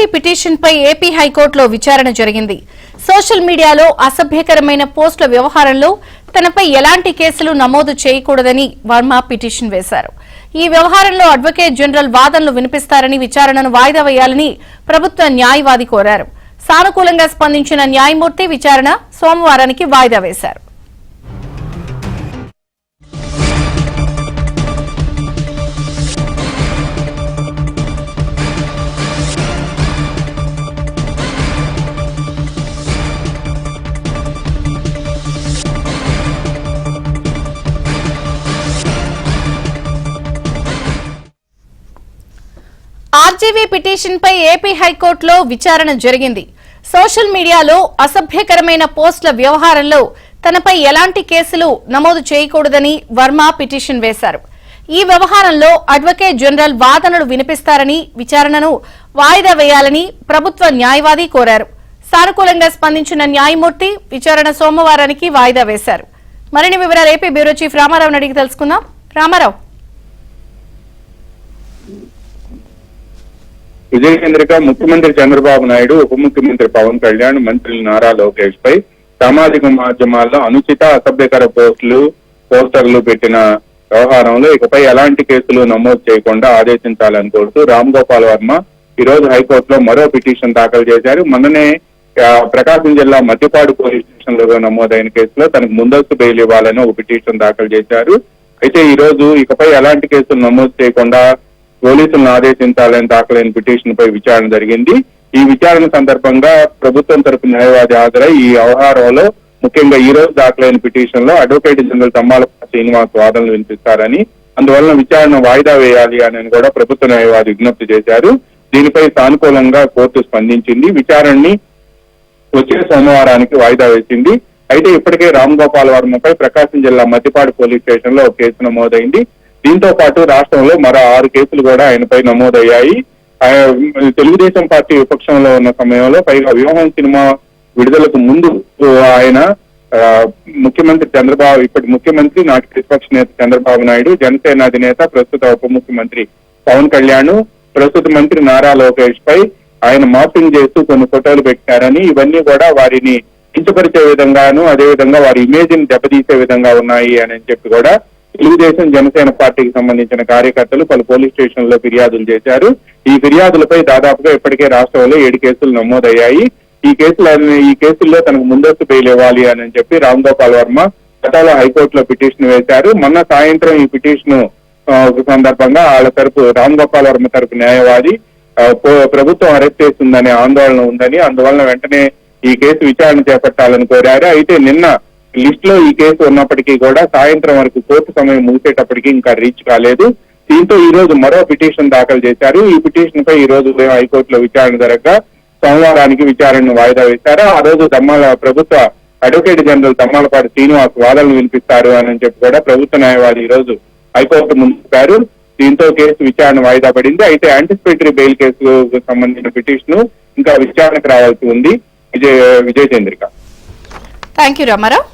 RGV petition పై AP హైకోర్టులో విచారణ జరిగింది. సోషల్ మీడియాలో అసభ్యకరమైన పోస్టుల వ్యవహారంలో తనపై ఎలాంటి కేసులు నమోదు చేయకూడదని వర్మ పిటిషన్ వేశారు. ఈ వ్యవహారంలో అడ్వకేట్ జనరల్ వాదనలు వినిపిస్తారని విచారణను వాయిదా వేయాలని ప్రభుత్వ న్యాయవాది కోరారు. సానుకూలంగా స్పందించిన న్యాయమూర్తి విచారణ సోమవారానికి వాయిదా వేశారు. ఆర్జీవీ పిటిషన్ పై ఏపీ హైకోర్టులో విచారణ జరిగింది. సోషల్ మీడియాలో అసభ్యకరమైన పోస్టుల వ్యవహారంలో తనపై ఎలాంటి కేసులు నమోదు చేయకూడదని వర్మ పిటిషన్ వేశారు. ఈ వ్యవహారంలో అడ్వకేట్ జనరల్ వాదనలు వినిపిస్తారని విచారణను వాయిదా వేయాలని ప్రభుత్వ న్యాయవాది కోరారు. సానుకూలంగా స్పందించిన న్యాయమూర్తి విచారణ సోమవారానికి వాయిదా వేశారు. మరిన్ని వివరాలు ఏపీ బ్యూరో చీఫ్ రామారావుని అడిగి తెలుసుకుందాం. రామారావు, విజయచంద్రిక ముఖ్యమంత్రి చంద్రబాబు నాయుడు, ఉప ముఖ్యమంత్రి పవన్ కళ్యాణ్, మంత్రులు నారా లోకేష్ పై సామాజిక మాధ్యమాల్లో అనుచిత అసభ్యకర పోస్టర్లు పెట్టిన వ్యవహారంలో ఇకపై ఎలాంటి కేసులు నమోదు చేయకుండా ఆదేశించాలని కోరుతూ రామ్ గోపాల్ వర్మ ఈ రోజు హైకోర్టులో మరో పిటిషన్ దాఖలు చేశారు. మొన్ననే ప్రకాశం జిల్లా మద్దిపాడు పోలీస్ స్టేషన్ లో నమోదైన కేసులో తనకు ముందస్తు బెయిల్ ఇవ్వాలని ఒక పిటిషన్ దాఖలు చేశారు. అయితే ఈ రోజు ఇకపై ఎలాంటి కేసులు నమోదు చేయకుండా పోలీసులను ఆదేశించాలని దాఖలైన పిటిషన్ పై విచారణ జరిగింది. ఈ విచారణ సందర్భంగా ప్రభుత్వం తరపు న్యాయవాది హాజరై ఈ వ్యవహారంలో ముఖ్యంగా ఈ రోజు దాఖలైన పిటిషన్ లో అడ్వకేట్ జనరల్ తమ్మాలపాటి శ్రీనివాస్ వాదనలు వినిపిస్తారని, అందువలన విచారణ వాయిదా వేయాలి అని కూడా ప్రభుత్వ న్యాయవాది విజ్ఞప్తి చేశారు. దీనిపై సానుకూలంగా కోర్టు స్పందించింది. విచారణని వచ్చే సోమవారానికి వాయిదా వేసింది. అయితే ఇప్పటికే రామ్ గోపాల్ వర్మపై ప్రకాశం జిల్లా మద్దిపాడు పోలీస్ స్టేషన్ లో ఒక కేసు నమోదైంది. దీంతో పాటు రాష్ట్రంలో మరో 6 కేసులు కూడా ఆయనపై నమోదయ్యాయి. తెలుగుదేశం పార్టీ విపక్షంలో ఉన్న సమయంలో పైగా వ్యూహం సినిమా విడుదలకు ముందు ఆయన ముఖ్యమంత్రి చంద్రబాబు, ఇప్పటి ముఖ్యమంత్రి, నాటి ప్రతిపక్ష నేత చంద్రబాబు నాయుడు, జనసేన అధినేత, ప్రస్తుత ఉప ముఖ్యమంత్రి పవన్ కళ్యాణ్, ప్రస్తుత మంత్రి నారా లోకేష్ పై ఆయన మార్పింగ్ చేస్తూ కొన్ని ఫోటోలు పెట్టారని, ఇవన్నీ కూడా వారిని కించపరిచే విధంగాను, అదేవిధంగా వారి ఇమేజ్ ని దెబ్బతీసే విధంగా ఉన్నాయి అని చెప్పి కూడా తెలుగుదేశం, జనసేన పార్టీకి సంబంధించిన కార్యకర్తలు పలు పోలీస్ స్టేషన్లలో ఫిర్యాదులు చేశారు. ఈ ఫిర్యాదులపై దాదాపుగా ఇప్పటికే రాష్ట్రంలో 7 కేసులు నమోదయ్యాయి. ఈ కేసుల్లో తనకు ముందస్తు బెయిల్ ఇవ్వాలి అని చెప్పి రామ్ గోపాల్ వర్మ గతంలో హైకోర్టులో పిటిషన్ వేశారు. మొన్న సాయంత్రం ఈ పిటిషన్ సందర్భంగా వాళ్ళ తరపు రామ్ గోపాల్ వర్మ తరపు న్యాయవాది ప్రభుత్వం అరెస్ట్ చేస్తుందనే ఆందోళన ఉందని, అందువలన వెంటనే ఈ కేసు విచారణ చేపట్టాలని కోరారు. అయితే నిన్న లిస్ట్ లో ఈ కేసు ఉన్నప్పటికీ కూడా సాయంత్రం వరకు కోర్టు సమయం ముగిసేటప్పటికీ ఇంకా రీచ్ కాలేదు. దీంతో ఈ రోజు మరో పిటిషన్ దాఖలు చేశారు. ఈ పిటిషన్ పై ఈ రోజు హైకోర్టులో విచారణ జరగగా సోమవారానికి విచారణను వాయిదా వేశారు. ఆ రోజు ప్రభుత్వ అడ్వకేట్ జనరల్ తమ్మాలపాటి శ్రీనివాస్ వాదనలు వినిపిస్తారు అని చెప్పి కూడా ప్రభుత్వ న్యాయవాది ఈ రోజు హైకోర్టు ముందు చెప్పారు. దీంతో కేసు విచారణ వాయిదా పడింది. అయితే యాంటిసిపేటరీ బెయిల్ కేసుకు సంబంధించిన పిటిషన్ ఇంకా విచారణకు రావాల్సి ఉంది. విజయచంద్రిక. Thank you Ramarao.